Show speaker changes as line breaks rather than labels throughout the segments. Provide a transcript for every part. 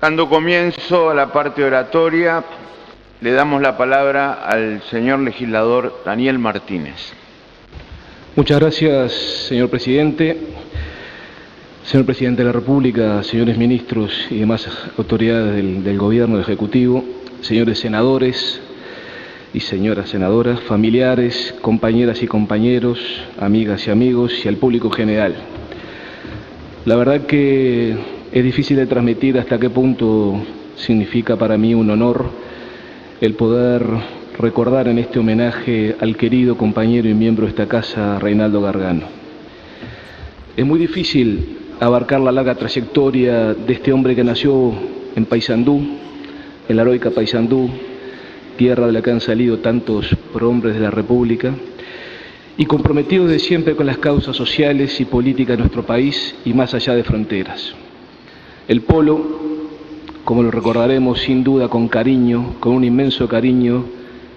Dando comienzo a la parte oratoria, le damos la palabra al señor legislador Daniel Martínez.
Muchas gracias, señor presidente. Señor presidente de la República, señores ministros y demás autoridades del Gobierno, del Ejecutivo, señores senadores y señoras senadoras, familiares, compañeras y compañeros, amigas y amigos y al público general. La verdad que es difícil de transmitir hasta qué punto significa para mí un honor el poder recordar en este homenaje al querido compañero y miembro de esta casa, Reinaldo Gargano. Es muy difícil abarcar la larga trayectoria de este hombre que nació en Paysandú, en la heroica Paysandú, tierra de la que han salido tantos prohombres de la República, y comprometido desde siempre con las causas sociales y políticas de nuestro país y más allá de fronteras. El Polo, como lo recordaremos sin duda con cariño, con un inmenso cariño,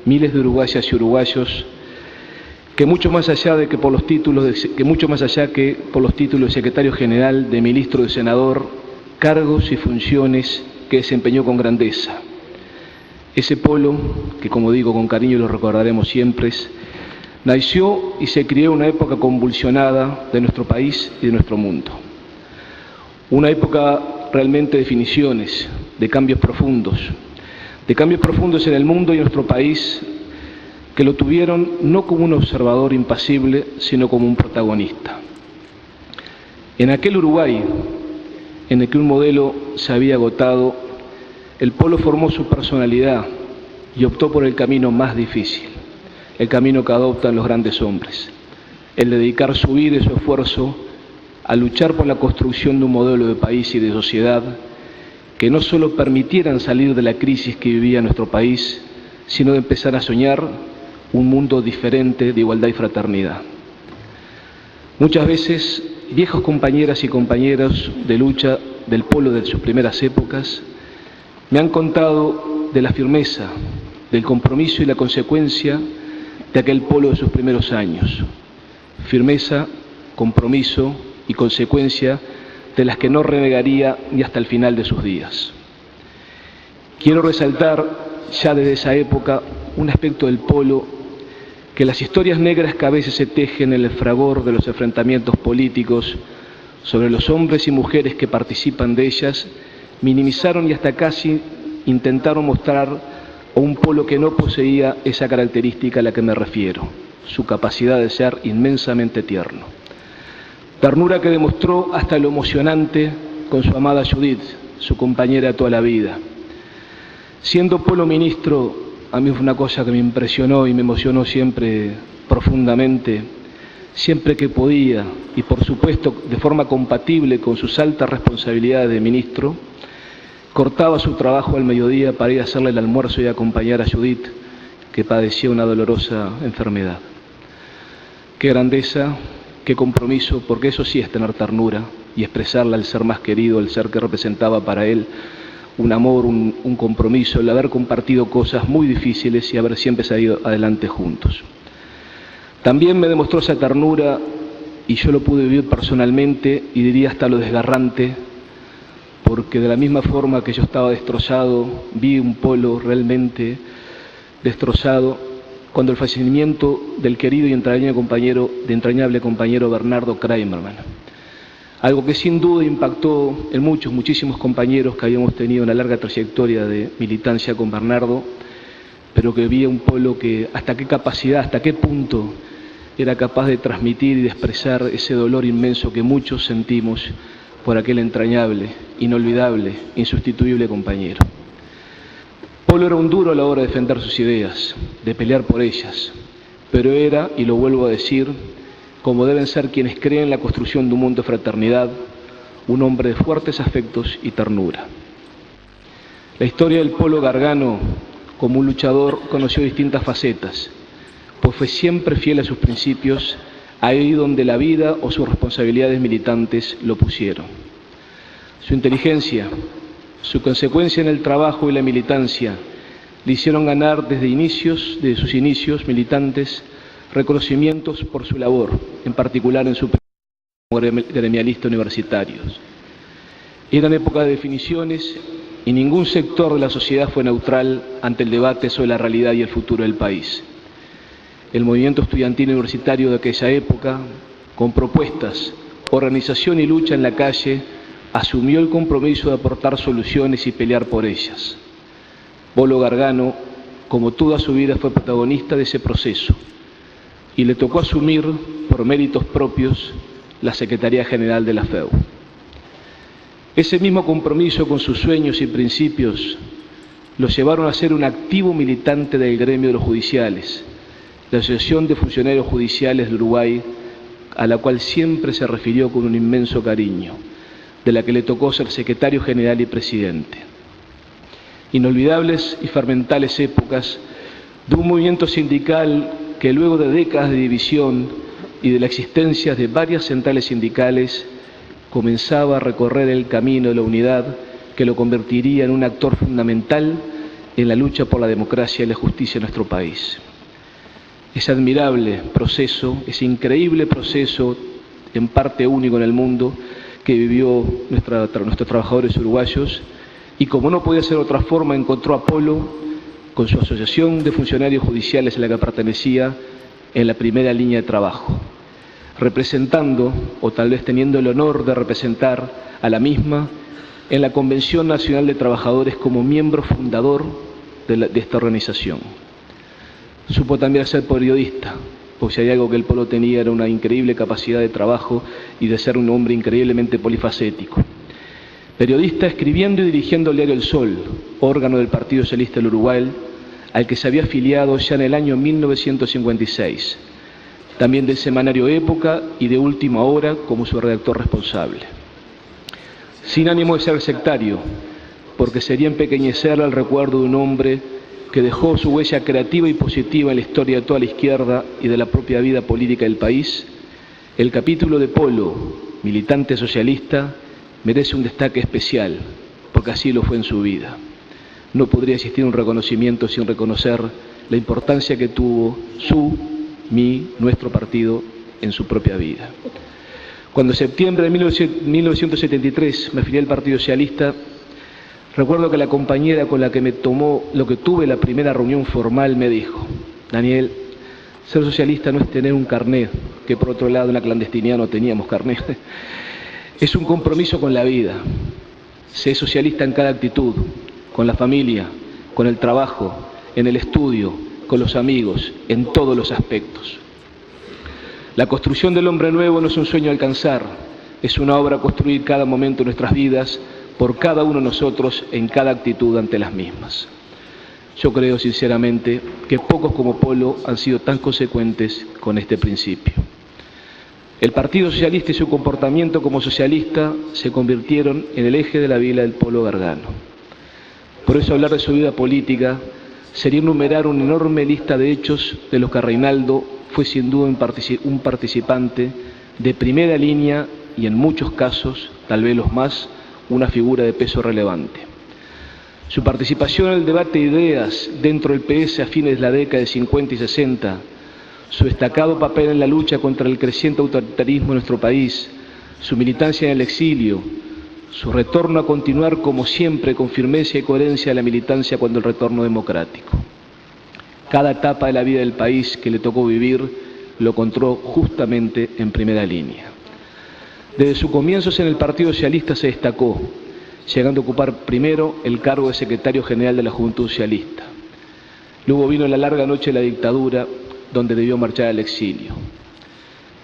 miles de uruguayas y uruguayos, que mucho más allá que por los títulos de secretario general, de ministro, de senador, cargos y funciones que desempeñó con grandeza. Ese Polo, que como digo con cariño lo recordaremos siempre, nació y se crió en una época convulsionada de nuestro país y de nuestro mundo. Una época realmente de definiciones, de cambios profundos en el mundo y en nuestro país, que lo tuvieron no como un observador impasible, sino como un protagonista. En aquel Uruguay, en el que un modelo se había agotado, el Polo formó su personalidad y optó por el camino más difícil, el camino que adoptan los grandes hombres, el dedicar su vida y su esfuerzo a luchar por la construcción de un modelo de país y de sociedad que no solo permitieran salir de la crisis que vivía nuestro país, sino de empezar a soñar un mundo diferente de igualdad y fraternidad. Muchas veces, viejos compañeras y compañeros de lucha del Polo de sus primeras épocas me han contado de la firmeza, del compromiso y la consecuencia de aquel Polo de sus primeros años. Firmeza, compromiso y consecuencia de las que no renegaría ni hasta el final de sus días. Quiero resaltar ya desde esa época un aspecto del Polo, que las historias negras que a veces se tejen en el fragor de los enfrentamientos políticos sobre los hombres y mujeres que participan de ellas, minimizaron y hasta casi intentaron mostrar a un Polo que no poseía esa característica a la que me refiero, su capacidad de ser inmensamente tierno. Ternura que demostró hasta lo emocionante con su amada Judith, su compañera toda la vida. Siendo Polo ministro, a mí fue una cosa que me impresionó y me emocionó siempre profundamente, siempre que podía, y por supuesto de forma compatible con sus altas responsabilidades de ministro, cortaba su trabajo al mediodía para ir a hacerle el almuerzo y acompañar a Judith, que padecía una dolorosa enfermedad. Qué grandeza, qué compromiso, porque eso sí es tener ternura y expresarla al ser más querido, el ser que representaba para él un amor, un compromiso, el haber compartido cosas muy difíciles y haber siempre salido adelante juntos. También me demostró esa ternura, y yo lo pude vivir personalmente, y diría hasta lo desgarrante, porque de la misma forma que yo estaba destrozado, vi un Polo realmente destrozado, cuando el fallecimiento del querido y entrañable compañero Bernardo Kramerman. Algo que sin duda impactó en muchísimos compañeros que habíamos tenido una larga trayectoria de militancia con Bernardo, pero que vi un Polo que hasta qué capacidad, hasta qué punto era capaz de transmitir y de expresar ese dolor inmenso que muchos sentimos por aquel entrañable, inolvidable, insustituible compañero. Polo era un duro a la hora de defender sus ideas, de pelear por ellas, pero era, y lo vuelvo a decir, como deben ser quienes creen en la construcción de un mundo de fraternidad, un hombre de fuertes afectos y ternura. La historia del Polo Gargano, como un luchador, conoció distintas facetas, pues fue siempre fiel a sus principios, ahí donde la vida o sus responsabilidades militantes lo pusieron. Su inteligencia, su consecuencia en el trabajo y la militancia, le hicieron ganar desde sus inicios militantes reconocimientos por su labor, en particular en su como gremialista universitario. Eran épocas de definiciones y ningún sector de la sociedad fue neutral ante el debate sobre la realidad y el futuro del país. El movimiento estudiantil universitario de aquella época, con propuestas, organización y lucha en la calle, asumió el compromiso de aportar soluciones y pelear por ellas. Polo Gargano, como toda su vida, fue protagonista de ese proceso y le tocó asumir, por méritos propios, la Secretaría General de la FEU. Ese mismo compromiso con sus sueños y principios lo llevaron a ser un activo militante del gremio de los judiciales, la Asociación de Funcionarios Judiciales de Uruguay, a la cual siempre se refirió con un inmenso cariño, de la que le tocó ser secretario general y presidente. Inolvidables y fermentales épocas de un movimiento sindical que luego de décadas de división y de la existencia de varias centrales sindicales, comenzaba a recorrer el camino de la unidad que lo convertiría en un actor fundamental en la lucha por la democracia y la justicia en nuestro país. Ese admirable proceso, ese increíble proceso, en parte único en el mundo, que vivió nuestros trabajadores uruguayos, y como no podía ser de otra forma, encontró a Polo, con su asociación de funcionarios judiciales a la que pertenecía, en la primera línea de trabajo, representando, o tal vez teniendo el honor de representar a la misma, en la Convención Nacional de Trabajadores como miembro fundador de esta organización. Supo también ser periodista, pues si hay algo que el Polo tenía era una increíble capacidad de trabajo y de ser un hombre increíblemente polifacético. Periodista escribiendo y dirigiendo el diario El Sol, órgano del Partido Socialista del Uruguay, al que se había afiliado ya en el año 1956, también del semanario Época y de Última Hora como su redactor responsable. Sin ánimo de ser sectario, porque sería empequeñecer el recuerdo de un hombre que dejó su huella creativa y positiva en la historia de toda la izquierda y de la propia vida política del país, el capítulo de Polo, militante socialista, merece un destaque especial, porque así lo fue en su vida. No podría existir un reconocimiento sin reconocer la importancia que tuvo nuestro partido en su propia vida. Cuando en septiembre de 1973 me afilié al Partido Socialista, recuerdo que la compañera con la que tuve la primera reunión formal me dijo: Daniel, ser socialista no es tener un carnet, que por otro lado en la clandestinidad no teníamos carnet. Es un compromiso con la vida. Sé socialista en cada actitud, con la familia, con el trabajo, en el estudio, con los amigos, en todos los aspectos. La construcción del hombre nuevo no es un sueño a alcanzar, es una obra a construir cada momento de nuestras vidas, por cada uno de nosotros, en cada actitud ante las mismas. Yo creo sinceramente que pocos como Polo han sido tan consecuentes con este principio. El Partido Socialista y su comportamiento como socialista se convirtieron en el eje de la vida del Polo Gargano. Por eso hablar de su vida política sería enumerar una enorme lista de hechos de los que Reinaldo fue sin duda un participante de primera línea y en muchos casos, tal vez los más, una figura de peso relevante. Su participación en el debate de ideas dentro del PS a fines de la década de 50 y 60, su destacado papel en la lucha contra el creciente autoritarismo en nuestro país, su militancia en el exilio, su retorno a continuar como siempre con firmeza y coherencia a la militancia cuando el retorno democrático. Cada etapa de la vida del país que le tocó vivir lo encontró justamente en primera línea. Desde sus comienzos en el Partido Socialista se destacó, llegando a ocupar primero el cargo de secretario general de la Juventud Socialista. Luego vino la larga noche de la dictadura, donde debió marchar al exilio.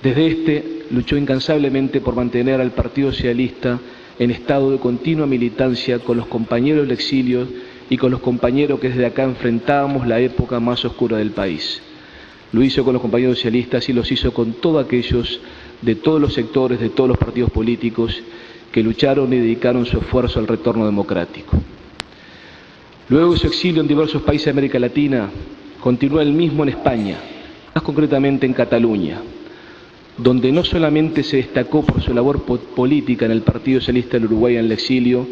Desde luchó incansablemente por mantener al Partido Socialista en estado de continua militancia con los compañeros del exilio y con los compañeros que desde acá enfrentábamos la época más oscura del país. Lo hizo con los compañeros socialistas y los hizo con todos aquellos de todos los sectores, de todos los partidos políticos que lucharon y dedicaron su esfuerzo al retorno democrático. Luego de su exilio en diversos países de América Latina, continuó el mismo en España, más concretamente en Cataluña, donde no solamente se destacó por su labor política en el Partido Socialista del Uruguay en el exilio,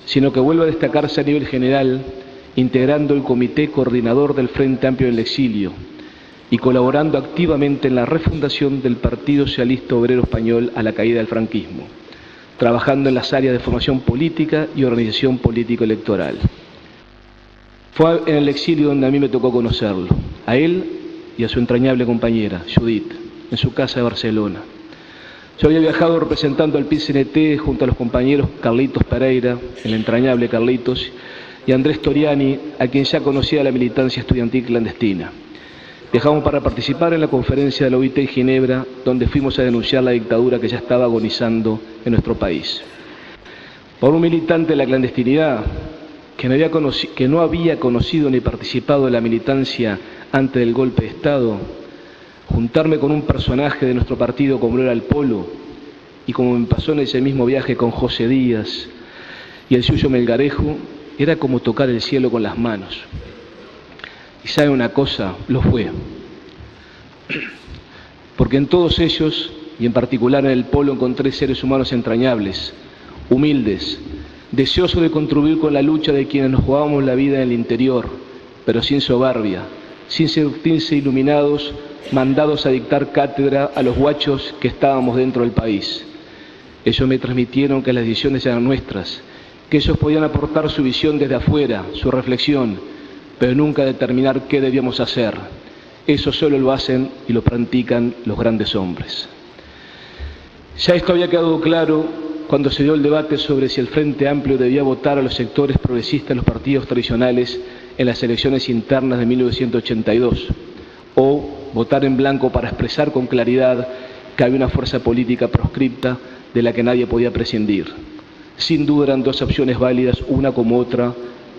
sino que vuelve a destacarse a nivel general, integrando el Comité Coordinador del Frente Amplio del Exilio y colaborando activamente en la refundación del Partido Socialista Obrero Español a la caída del franquismo, trabajando en las áreas de formación política y organización político-electoral. Fue en el exilio donde a mí me tocó conocerlo, a él y a su entrañable compañera, Judith, en su casa de Barcelona. Yo había viajado representando al PIT-CNT junto a los compañeros Carlitos Pereira, el entrañable Carlitos, y Andrés Toriani, a quien ya conocía la militancia estudiantil clandestina. Viajamos para participar en la conferencia de la OIT en Ginebra, donde fuimos a denunciar la dictadura que ya estaba agonizando en nuestro país. Por un militante de la clandestinidad, que no había conocido ni participado en la militancia antes del golpe de Estado, juntarme con un personaje de nuestro partido como era el Polo, y como me pasó en ese mismo viaje con José Díaz y el suyo Melgarejo, era como tocar el cielo con las manos. Y sabe una cosa, lo fue. Porque en todos ellos, y en particular en el Polo, encontré seres humanos entrañables, humildes, deseosos de contribuir con la lucha de quienes nos jugábamos la vida en el interior, pero sin soberbia, sin sentirse iluminados, mandados a dictar cátedra a los guachos que estábamos dentro del país. Ellos me transmitieron que las decisiones eran nuestras, que ellos podían aportar su visión desde afuera, su reflexión, pero nunca determinar qué debíamos hacer. Eso solo lo hacen y lo practican los grandes hombres. Ya esto había quedado claro cuando se dio el debate sobre si el Frente Amplio debía votar a los sectores progresistas de los partidos tradicionales en las elecciones internas de 1982, o votar en blanco para expresar con claridad que había una fuerza política proscripta de la que nadie podía prescindir. Sin duda eran dos opciones válidas, una como otra,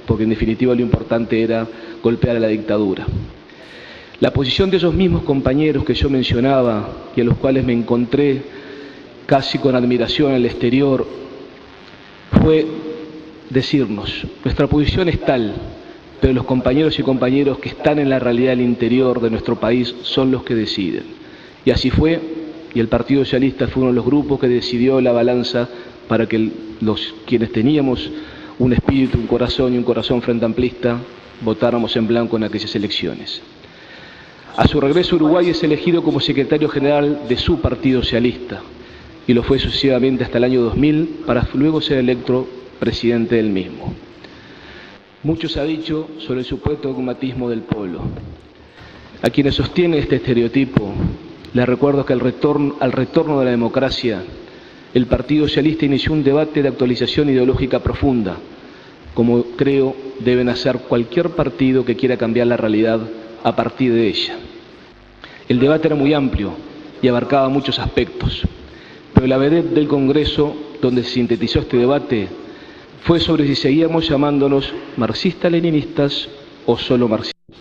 porque en definitiva lo importante era golpear a la dictadura. La posición de esos mismos compañeros que yo mencionaba y a los cuales me encontré casi con admiración en el exterior fue decirnos: nuestra posición es tal, pero los compañeros y compañeros que están en la realidad del interior de nuestro país son los que deciden. Y así fue, y el Partido Socialista fue uno de los grupos que decidió la balanza para que quienes teníamos un espíritu, un corazón y un corazón frente amplista, votáramos en blanco en aquellas elecciones. A su regreso a Uruguay es elegido como secretario general de su Partido Socialista, y lo fue sucesivamente hasta el año 2000, para luego ser electo presidente del mismo. Mucho se ha dicho sobre el supuesto dogmatismo del Polo. A quienes sostienen este estereotipo, les recuerdo que al retorno de la democracia, el Partido Socialista inició un debate de actualización ideológica profunda, como creo deben hacer cualquier partido que quiera cambiar la realidad a partir de ella. El debate era muy amplio y abarcaba muchos aspectos, pero la vedette del Congreso, donde se sintetizó este debate, fue sobre si seguíamos llamándonos marxistas-leninistas o solo marxistas.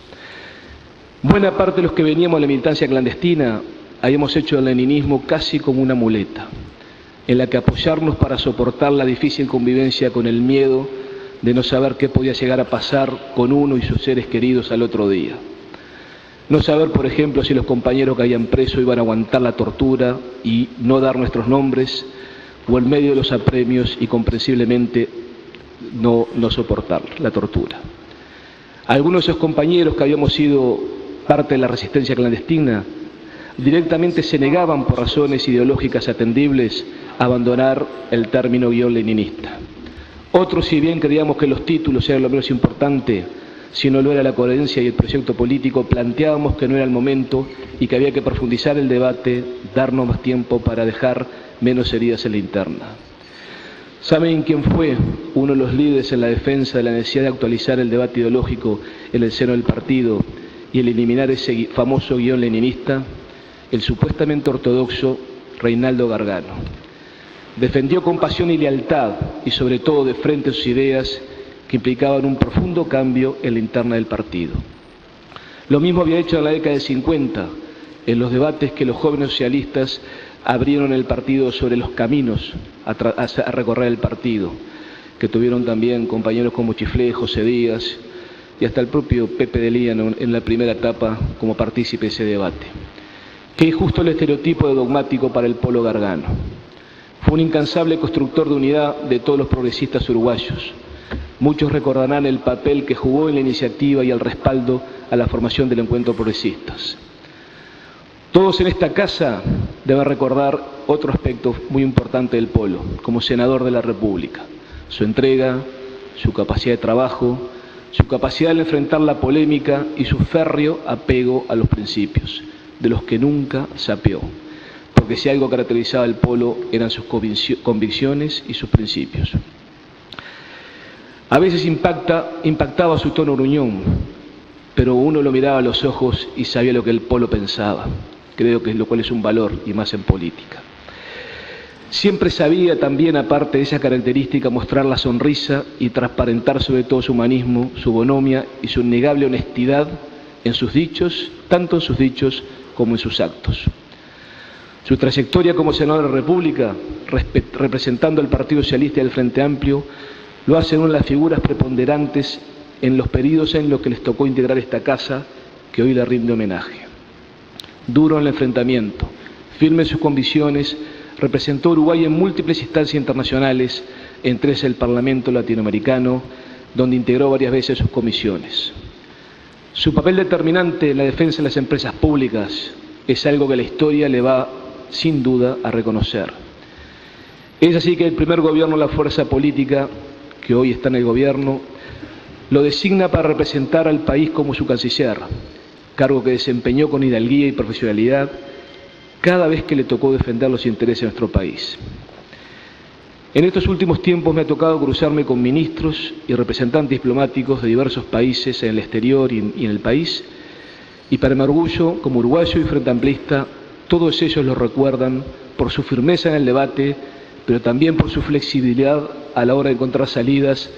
Buena parte de los que veníamos a la militancia clandestina habíamos hecho el leninismo casi como una muleta, en la que apoyarnos para soportar la difícil convivencia con el miedo de no saber qué podía llegar a pasar con uno y sus seres queridos al otro día. No saber, por ejemplo, si los compañeros que habían preso iban a aguantar la tortura y no dar nuestros nombres, o en medio de los apremios y comprensiblemente no soportar la tortura. Algunos de esos compañeros que habíamos sido parte de la resistencia clandestina directamente se negaban por razones ideológicas atendibles a abandonar el término leninista. Otros, si bien creíamos que los títulos eran lo menos importante, si no lo era la coherencia y el proyecto político, planteábamos que no era el momento y que había que profundizar el debate, darnos más tiempo para dejar menos heridas en la interna. ¿Saben quién fue uno de los líderes en la defensa de la necesidad de actualizar el debate ideológico en el seno del partido y el eliminar ese famoso guión leninista? El supuestamente ortodoxo Reinaldo Gargano. Defendió con pasión y lealtad, y sobre todo de frente a sus ideas que implicaban un profundo cambio en la interna del partido. Lo mismo había hecho en la década de 50, en los debates que los jóvenes socialistas abrieron en el partido sobre los caminos a recorrer el partido, que tuvieron también compañeros como Chiflé, José Díaz y hasta el propio Pepe de Líano en la primera etapa como partícipe de ese debate. Que es justo el estereotipo de dogmático para el Polo Gargano. Fue un incansable constructor de unidad de todos los progresistas uruguayos. Muchos recordarán el papel que jugó en la iniciativa y el respaldo a la formación del Encuentro Progresistas. Todos en esta casa deben recordar otro aspecto muy importante del Polo, como senador de la República: su entrega, su capacidad de trabajo, su capacidad de enfrentar la polémica y su férreo apego a los principios, de los que nunca se apeó, porque si algo caracterizaba al Polo eran sus convicciones y sus principios. A veces impactaba su tono gruñón, pero uno lo miraba a los ojos y sabía lo que el Polo pensaba, creo que lo cual es un valor, y más en política. Siempre sabía también, aparte de esa característica, mostrar la sonrisa y transparentar sobre todo su humanismo, su bonomia y su innegable honestidad en sus dichos, tanto en sus dichos como en sus actos. Su trayectoria como senador de la República, representando al Partido Socialista y al Frente Amplio, lo hace una de las figuras preponderantes en los periodos en los que les tocó integrar esta casa que hoy le rinde homenaje. Duro en el enfrentamiento, firme en sus convicciones, representó a Uruguay en múltiples instancias internacionales, entre ellas el Parlamento Latinoamericano, donde integró varias veces sus comisiones. Su papel determinante en la defensa de las empresas públicas es algo que la historia le va, sin duda, a reconocer. Es así que el primer gobierno de la fuerza política, que hoy está en el gobierno, lo designa para representar al país como su canciller, cargo que desempeñó con hidalguía y profesionalidad cada vez que le tocó defender los intereses de nuestro país. En estos últimos tiempos me ha tocado cruzarme con ministros y representantes diplomáticos de diversos países en el exterior y en el país, y para mi orgullo, como uruguayo y frente amplista, todos ellos lo recuerdan por su firmeza en el debate, pero también por su flexibilidad a la hora de encontrar salidas,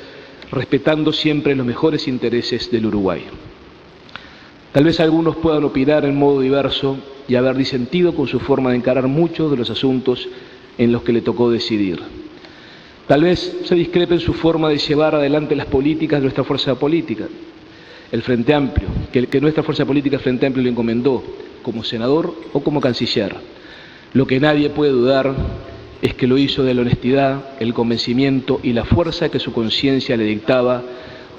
respetando siempre los mejores intereses del Uruguay. Tal vez algunos puedan opinar en modo diverso y haber disentido con su forma de encarar muchos de los asuntos en los que le tocó decidir. Tal vez se discrepe en su forma de llevar adelante las políticas de nuestra fuerza política, el Frente Amplio, que nuestra fuerza política, el Frente Amplio, le encomendó como senador o como canciller. Lo que nadie puede dudar es que lo hizo de la honestidad, el convencimiento y la fuerza que su conciencia le dictaba,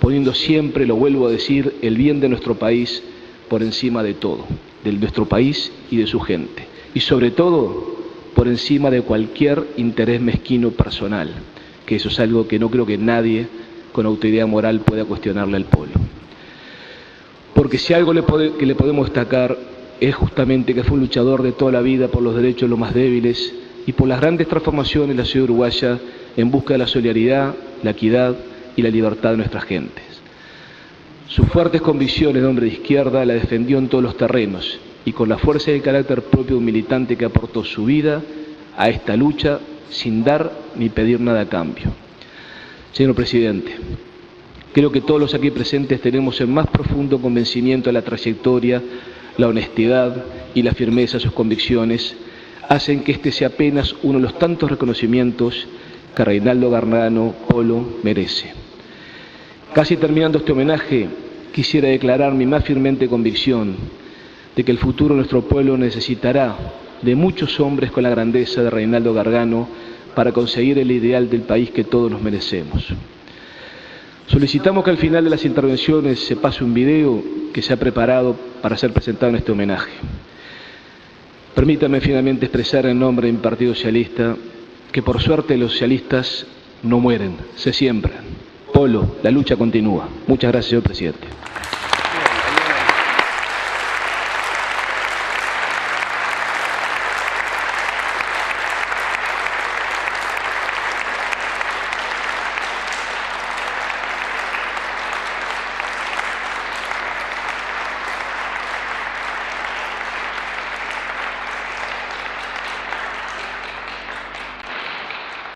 poniendo siempre, lo vuelvo a decir, el bien de nuestro país por encima de todo, de nuestro país y de su gente, y sobre todo por encima de cualquier interés mezquino personal, que eso es algo que no creo que nadie con autoridad moral pueda cuestionarle al Polo. Porque si algo que le podemos destacar es justamente que fue un luchador de toda la vida por los derechos de los más débiles y por las grandes transformaciones de la ciudad uruguaya en busca de la solidaridad, la equidad y la libertad de nuestras gentes. Sus fuertes convicciones de hombre de izquierda la defendió en todos los terrenos y con la fuerza y el carácter propio de un militante que aportó su vida a esta lucha sin dar ni pedir nada a cambio. Señor Presidente, creo que todos los aquí presentes tenemos el más profundo convencimiento de la trayectoria, la honestidad y la firmeza de sus convicciones hacen que este sea apenas uno de los tantos reconocimientos que Reinaldo Gargano Polo merece. Casi terminando este homenaje, quisiera declarar mi más firme convicción de que el futuro de nuestro pueblo necesitará de muchos hombres con la grandeza de Reinaldo Gargano para conseguir el ideal del país que todos nos merecemos. Solicitamos que al final de las intervenciones se pase un video que se ha preparado para ser presentado en este homenaje. Permítame finalmente expresar en nombre de mi Partido Socialista que por suerte los socialistas no mueren, se siembran. Polo, la lucha continúa. Muchas gracias, señor presidente.